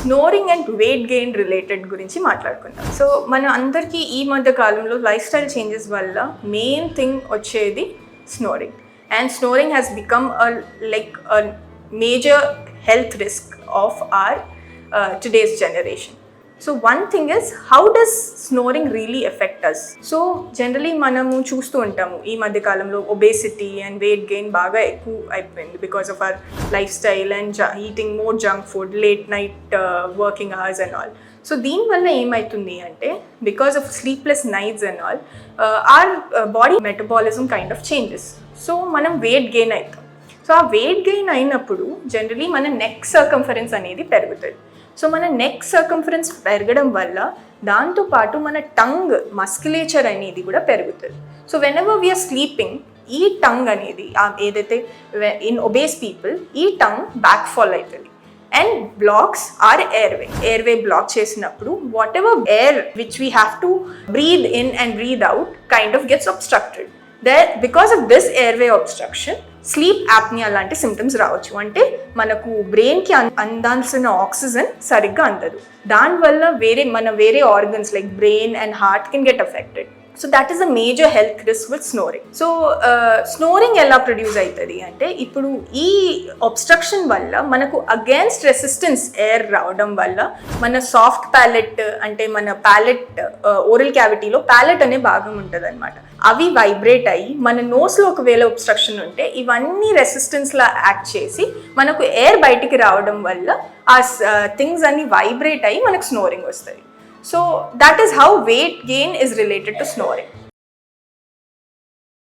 Snoring and weight gain related గురించి మాట్లాడుకుందాం. So మన అందరికీ ఈ మధ్య కాలంలో లైఫ్ స్టైల్ చేంజెస్ వల్ల మెయిన్ థింగ్ వచ్చేది snoring. And snoring has become a major health risk of our today's generation. So one thing is, how does snoring really affect us? So generally మనము చూస్తూ ఉంటాము ఈ మధ్య కాలంలో ఒబేసిటీ అండ్ వెయిట్ గెయిన్ బాగా ఎక్కువ అయిపోయింది because of our lifestyle and eating more junk food, late night working hours and all. So దీనివల్ల ఏమవుతుంది అంటే because of sleepless nights and all our body metabolism kind of changes. So మనం weight gain అవుతాం. So ఆ weight gain అయినప్పుడు generally మన neck circumference అనేది పెరుగుతుంది. సో మన నెక్ సర్కంఫరెన్స్ పెరగడం వల్ల దాంతోపాటు మన టంగ్ మస్కులేచర్ అనేది కూడా పెరుగుతుంది. So whenever we are sleeping ఈ టంగ్ అనేది ఏదైతే ఇన్ ఒబేస్ పీపుల్ ఈ టంగ్ బ్యాక్ ఫాల్ అవుతుంది and blocks our airway block చేసినప్పుడు whatever air which we have to breathe in and breathe out kind of gets obstructed. Because of this airway obstruction sleep apnea లాంటి symptoms రావచ్చు. అంటే మనకు బ్రెయిన్కి అందాల్సిన oxygen సరిగ్గా అందదు. దానివల్ల వేరే organs like brain and heart can get affected. So that is a major health risk with snoring. So snoring ఎలా ప్రొడ్యూస్ అవుతుంది అంటే ఇప్పుడు ఈ ఒబ్స్ట్రక్షన్ వల్ల మనకు అగేన్స్ట్ రెసిస్టెన్స్ ఎయిర్ రావడం వల్ల మన సాఫ్ట్ ప్యాలెట్ అంటే మన ప్యాలెట్ ఓరల్ క్యావిటీలో ప్యాలెట్ అనే భాగం ఉంటుంది అనమాట. అవి వైబ్రేట్ అయ్యి మన నోస్లో ఒకవేళ ఒబ్స్ట్రక్షన్ ఉంటే ఇవన్నీ రెసిస్టెన్స్లా యాక్ట్ చేసి మనకు ఎయిర్ బయటికి రావడం వల్ల ఆ థింగ్స్ అన్ని వైబ్రేట్ అయ్యి మనకు స్నోరింగ్ వస్తుంది. So that is how weight gain is related to snoring.